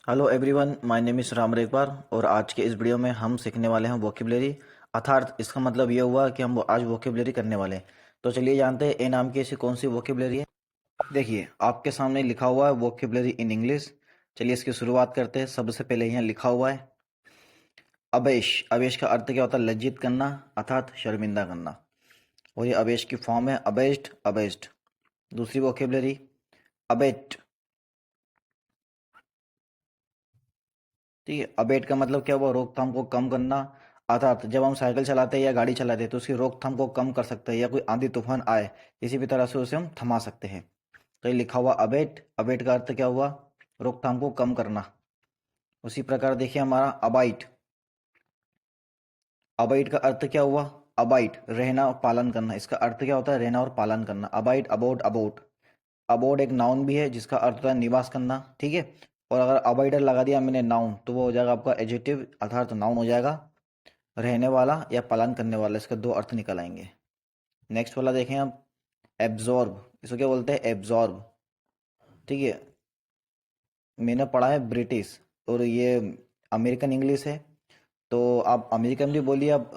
Hello everyone, my name is Ram Regwar और आज के इस वीडियो में हम सीखने वाले हैं वोकेबलरी। अर्थात इसका मतलब ये हुआ कि हम आज वोकेबलरी करने वाले हैं। तो चलिए जानते हैं ए नाम की ऐसी कौन सी वोकेबलरी है। देखिए आपके सामने लिखा हुआ है वोकेबलरी इन इंग्लिश। चलिए इसकी शुरुआत करते हैं। सबसे पहले यहाँ लिखा हुआ है अबेश। अबेश का अर्थ क्या होता है? लज्जित करना अर्थात शर्मिंदा करना। और ये अबेश की फॉर्म है अबेस्ड अबेस्ड। दूसरी वोकेबलरी अबेट। ठीक है, अबेट का मतलब क्या हुआ? रोकथाम को कम करना। अर्थात जब हम साइकिल चलाते हैं या गाड़ी चलाते हैं तो उसकी रोकथाम को कम कर सकते हैं, या कोई आंधी तूफान आए किसी भी तरह से उसे हम थमा सकते हैं। तो ये लिखा हुआ अबेट। अबेट का अर्थ क्या हुआ? रोकथाम को कम करना। उसी प्रकार देखिए हमारा अबाइट। अबाइट का अर्थ क्या हुआ? अबाइट रहना और पालन करना। इसका अर्थ क्या होता है? रहना और पालन करना। अबाइट अबाउट अबाउट। अबाउट एक नाउन भी है जिसका अर्थ होता है निवास करना। ठीक है, और अगर अबाइडर लगा दिया मैंने नाउन तो वो हो जाएगा आपका एडजेक्टिव अर्थात नाउन हो जाएगा। रहने वाला या पालन करने वाला, इसके दो अर्थ निकल आएंगे। नेक्स्ट वाला देखें आप एब्जॉर्ब। इसको क्या बोलते हैं? एब्जॉर्ब। ठीक है, मैंने पढ़ा है ब्रिटिश और ये अमेरिकन इंग्लिश है। तो आप अमेरिकन भी बोलिए, आप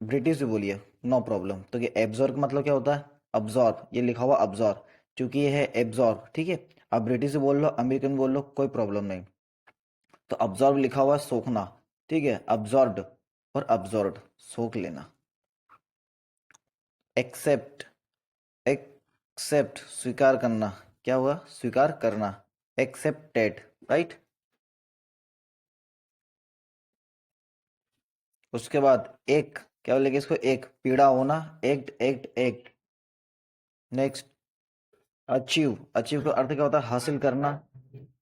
ब्रिटिश भी बोलिए, नो प्रॉब्लम। तो ये एब्जॉर्ब का मतलब क्या होता है? अब्जॉर्ब। ये लिखा हुआ अब्जॉर्ब, क्योंकि ये है एब्जॉर्ब। ठीक है, आप ब्रिटिश बोल लो अमेरिकन बोल लो, कोई प्रॉब्लम नहीं। तो अब्जॉर्ब लिखा हुआ है सोखना। ठीक है, अब्जॉर्ब्ड और अब्जॉर्ब्ड सोख लेना। एक्सेप्ट। एक्सेप्ट स्वीकार करना। क्या हुआ? स्वीकार करना। एक्सेप्टेड। राइट। उसके बाद एक क्या बोलेंगे इसको? एक पीड़ा होना। Act act act. Next achieve. Achieve का अर्थ क्या होता है? हासिल करना।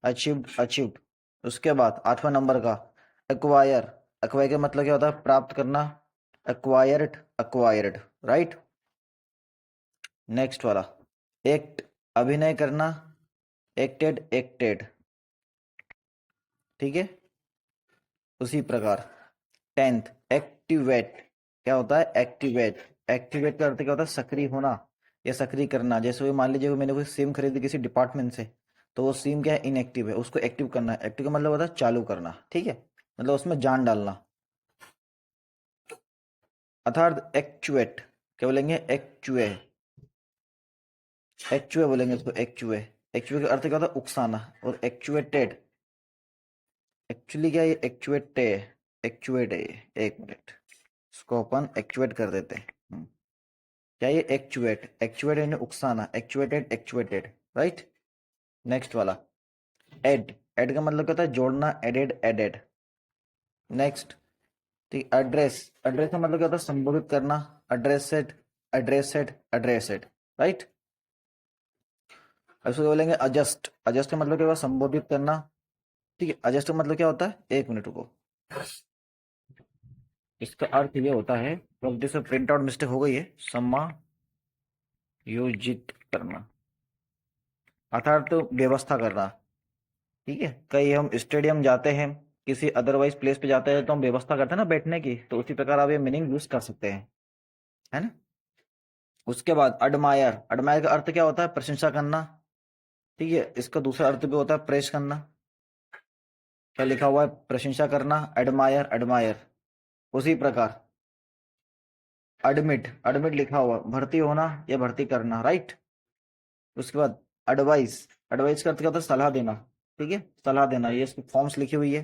Achieve achieved. उसके बाद 8वां नंबर का एक्वायर। एक्वायर का मतलब क्या होता है? प्राप्त करना। Acquired acquired. राइट। नेक्स्ट वाला एक्ट अभिनय करना। Acted acted. ठीक है, उसी प्रकार 10th एक्टिवेट। क्या होता है? एक्टिवेट। एक्टिवेट का अर्थ क्या होता है? सक्रिय होना या सक्रिय करना। जैसे वो मान लीजिए मैंने कोई सिम खरीदी किसी डिपार्टमेंट से, तो वो सिम क्या है? इनएक्टिव है, उसको एक्टिव करना है। एक्टिव का मतलब होता है चालू करना। ठीक है, मतलब उसमें जान डालना। अर्थात एक्चुएट। क्या बोलेंगे? एक्चुए। एक्चुए बोलेंगे उसको, एक्चुए। एक्चुए का अर्थ क्या होता है? उकसाना। और एक्चुएटेड एक्चुअली क्या है? ये एक्चुएट है। एक्चुएट है ये। एक मिनट, इसको अपन एक्चुएट कर देते हैं। क्या ये एक्चुएट? एक्चुएट यानी उकसाना। Actuated actuated. राइट। नेक्स्ट वाला एड। एड का मतलब क्या होता है? जोड़ना। Added added. नेक्स्ट ठीक, एड्रेस। एड्रेस का मतलब क्या होता है? संबोधित करना। Addressed addressed addressed. राइट। अब इसको बोलेंगे अजस्ट। अजस्ट का मतलब क्या होगा? संबोधित करना। ठीक है, अजस्ट का मतलब क्या होता है? एक मिनट रुको, इसका अर्थ ये होता है, गलती से प्रिंट आउट मिस्टेक हो गई है, समायोजित करना अर्थात तो व्यवस्था करना। ठीक है, कहीं हम स्टेडियम जाते हैं, किसी अदरवाइज प्लेस पे जाते हैं तो हम व्यवस्था करते हैं ना बैठने की, तो उसी प्रकार आप ये मीनिंग यूज कर सकते हैं, है ना। उसके बाद अडमायर। अडमायर का अर्थ क्या होता है? प्रशंसा करना। ठीक है, इसका दूसरा अर्थ भी होता है प्रेस करना। क्या लिखा हुआ है? प्रशंसा करना। Admire admire. उसी प्रकार एडमिट। एडमिट लिखा हुआ भर्ती होना या भर्ती करना। राइट। उसके बाद एडवाइस। एडवाइस का अर्थ क्या होता है? सलाह देना। ठीक है, सलाह देना, ये इसकी फॉर्म्स लिखी हुई है।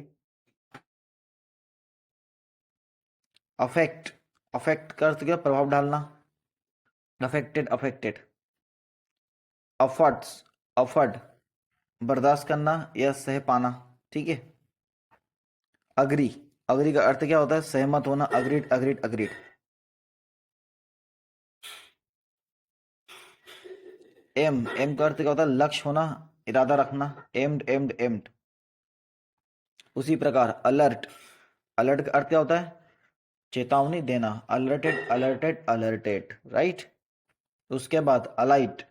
अफेक्ट। अफेक्ट का अर्थ क्या? प्रभाव डालना। Affected affected. अफर्ट्स। अफर्ड बर्दाश्त करना या सह पाना। ठीक है। अग्री। अग्री का अर्थ क्या होता है? सहमत होना। Agreed agreed agreed. Aim. Aim का अर्थ क्या होता है? लक्ष्य होना, इरादा रखना। Aimed aimed aimed. उसी प्रकार अलर्ट। अलर्ट का अर्थ क्या होता है? चेतावनी देना। Alerted alerted alerted. राइट। उसके बाद अलाइट।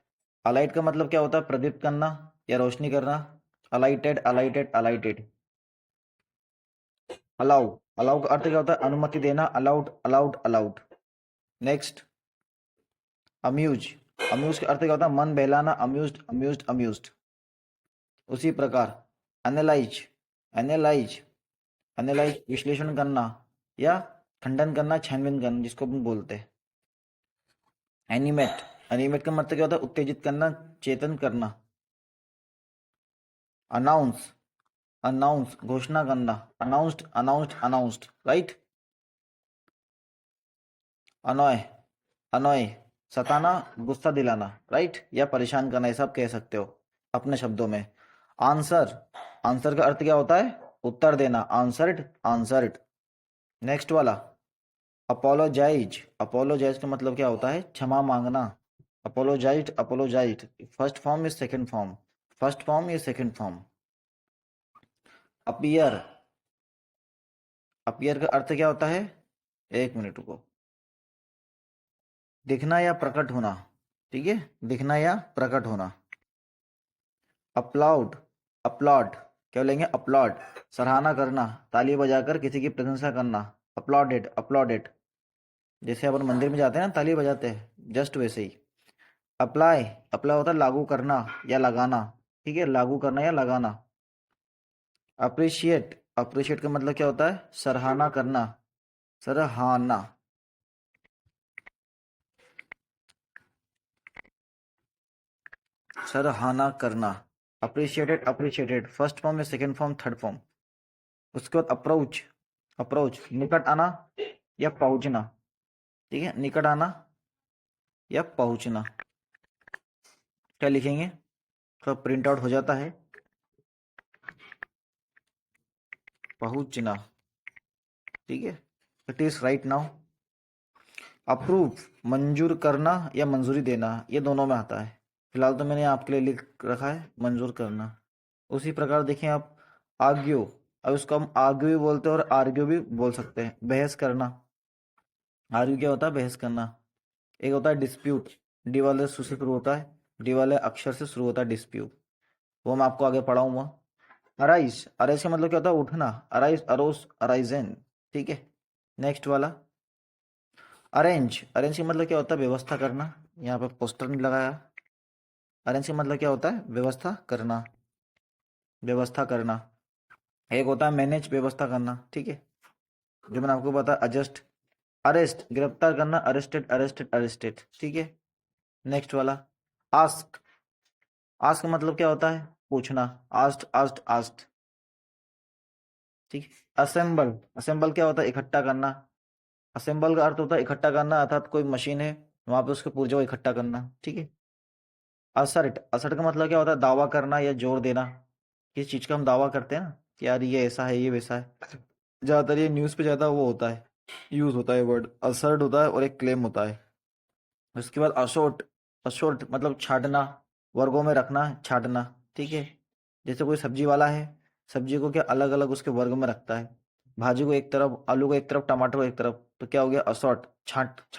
अलाइट का मतलब क्या होता है? प्रदीप्त करना या रोशनी करना। अलाइटेड अलाइटेड अलाइटेड। अलाउ। अलाउ का अर्थ क्या होता है? अनुमति देना। Allowed allowed allowed. Next amuse. Amuse का अर्थ क्या होता है? मन बहलाना। Amused amused amused. उसी प्रकार एनालाइज। एनालाइज, एनालाइज विश्लेषण करना या खंडन करना, छानबीन करना जिसको अपन बोलते हैं। एनिमेट, एनिमेट का मतलब क्या होता है? उत्तेजित करना, चेतन करना। अनाउंस, अनाउंस घोषणा करना, announced, announced, announced, right. Annoy, annoy सताना, गुस्सा दिलाना, राइट, या परेशान करना, ये सब कह सकते हो अपने शब्दों में। आंसर, आंसर का अर्थ क्या होता है? उत्तर देना, आंसर्ड, आंसर्ड। नेक्स्ट वाला अपोलोजाइज, अपोलोजाइज का मतलब क्या होता है? क्षमा मांगना। अपोलोजाइज, अपोलोजाइज, फर्स्ट फॉर्म या सेकंड फॉर्म? फर्स्ट फॉर्म या सेकंड फॉर्म? अपीयर, अपीयर का अर्थ क्या होता है? एक मिनट रुको। दिखना या प्रकट होना, ठीक है, दिखना या प्रकट होना। अपलाउड, अपलॉड, क्या बोलेंगे? अपलॉड, सराहना करना, ताली बजाकर किसी की प्रशंसा करना। अपलॉडेड, अपलॉडेड, जैसे अपन मंदिर में जाते हैं ना ताली बजाते हैं, जस्ट वैसे ही। अप्लाई, अप्लाई होता है लागू करना या लगाना, ठीक है, लागू करना या लगाना। अप्रिशिएट, अप्रिशिएट का मतलब क्या होता है? सराहना करना, सराहना। सराहना करना। अप्रिशिएटेड, अप्रिशिएटेड, फर्स्ट फॉर्म या सेकंड फॉर्म, थर्ड फॉर्म? उसके बाद अप्रोच, अप्रोच निकट आना या पहुंचना, ठीक है, निकट आना या पहुंचना। क्या लिखेंगे? थोड़ा प्रिंट आउट हो जाता है। पहुंचना, ठीक है, it is right now. Approve, मंजूर करना या मंजूरी देना, ये दोनों में आता है। फिलहाल तो मैंने आपके लिए लिख रखा है मंजूर करना। उसी प्रकार देखें आप आर्ग्यू, अब उसको हम आर्ग्यू भी बोलते हैं और आर्ग्यू भी बोल सकते हैं, बहस करना। आर्ग्यू क्या होता है? बहस करना। एक होता है डिस्प्यूट, डी वाले से शुरू होता है, डी वाले अक्षर से शुरू होता है डिस्प्यूट, वो मैं आपको आगे पढ़ाऊंगा। अराइज, अराइज का मतलब क्या होता है? उठना, अराइज, अरोस, अराइजन, ठीक है। नेक्स्ट वाला अरेंज, अरेंज का मतलब क्या होता है? व्यवस्था करना। यहाँ पे पोस्टर नहीं लगाया। अरेंज का मतलब क्या होता है? व्यवस्था करना, व्यवस्था करना। एक होता है मैनेज, व्यवस्था करना, ठीक है, जो मैंने आपको बताया। एडजस्ट, अरेस्ट गिरफ्तार करना, अरेस्टेड, अरेस्टेड, अरेस्टेड, ठीक है। नेक्स्ट वाला आस्क, आस्क का मतलब क्या होता है? पूछना, आस्ट, आस्ट, आस्ट, ठीक। असेंबल, असेंबल क्या होता है? इकट्ठा करना। असेंबल का अर्थ होता है इकट्ठा करना, अर्थात कोई मशीन है वहां पे उसके पुर्जों को इकट्ठा करना, ठीक है। असर्ट, असर्ट का मतलब क्या होता है? दावा करना या जोर देना। किसी चीज का हम दावा करते हैं ना कि यार ये ऐसा है, ये वैसा है, ज्यादातर ये न्यूज पे ज्यादा वो होता है, यूज होता है वर्ड असर्ट होता है, और एक क्लेम होता है। उसके बाद असोर्ट, असोर्ट मतलब छांटना, वर्गों में रखना, छांटना, ठीक है। जैसे कोई सब्जी वाला है, सब्जी को क्या अलग अलग उसके वर्ग में रखता है, भाजी को एक तरफ, आलू को एक तरफ, टमाटर को एक तरफ, तो क्या हो गया? असॉर्ट,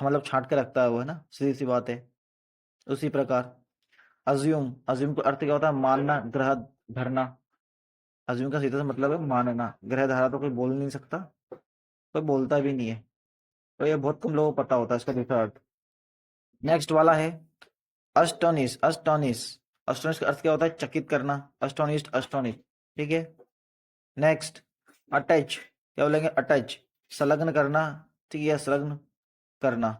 मतलब छांट के रखता है वो, है ना, सीधी सी बात है। उसी प्रकार अज्यूम, अज्यूम का अर्थ क्या होता है? मानना, ग्रह धरना। अज्यूम का सीधा सा मतलब है मानना, ग्रह धारा तो कोई बोल नहीं सकता, कोई बोलता भी नहीं है, तो ये बहुत कम लोगों को पता होता है इसका दूसरा अर्थ। नेक्स्ट वाला है अस्टोनिश, अस्टोनिश, अस्टोनिश का अर्थ क्या होता है? चकित करना, अस्टोनिश्ड, अस्टोनिश, ठीक है। नेक्स्ट अटैच, क्या बोलेंगे? अटैच संलग्न करना, ठीक है, संलग्न करना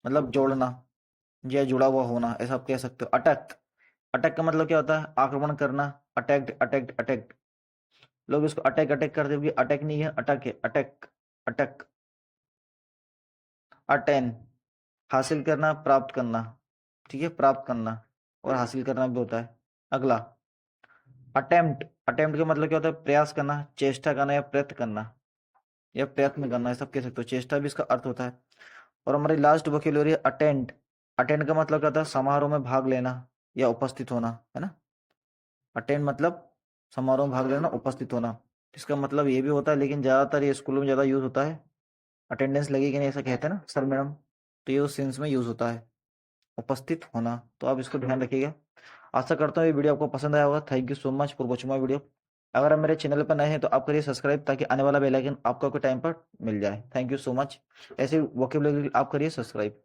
मतलब जोड़ना या जुड़ा हुआ होना, ऐसा आप कह सकते हो। अटैक, अटैक का मतलब क्या होता है? आक्रमण करना, अटैक्ड, अटैक्ड, अटैक्ड। लोग इसको अटैक अटैक करते हुए, अटैक नहीं है, अटैक है, अटैक, अटैक। अटेन, हासिल करना, प्राप्त करना, ठीक है, प्राप्त करना और हासिल करना भी होता है। अगला अटेम्प्ट, अटेम्प्ट का मतलब क्या होता है? प्रयास करना, चेष्टा करना या प्रयत्न करना या प्रयत्न करना, सब कह सकते हो, चेष्टा भी इसका अर्थ होता है। और हमारी लास्ट वोकैब्युलरी है अटेंड, अटेंड का मतलब क्या होता है? समारोह में भाग लेना या उपस्थित होना, है ना। अटेंड मतलब समारोह में भाग लेना, उपस्थित होना। इसका मतलब ये भी होता है, लेकिन ज्यादातर ये स्कूलों में ज्यादा यूज होता है, अटेंडेंस लगेगी नहीं ऐसा कहते हैं ना सर मैडम, तो ये उस सेंस में यूज होता है, उपस्थित होना, तो आप इसको ध्यान रखिएगा। आशा करता हूँ ये वीडियो आपको पसंद आया होगा। Thank you so much for watching my video. अगर आप मेरे चैनल पर नए हैं तो आप करिए सब्सक्राइब, ताकि आने वाला बेल आइकन आपको आपके टाइम पर मिल जाए। Thank you so much. ऐसे वोकैबुलरी आप करिए सब्सक्राइब।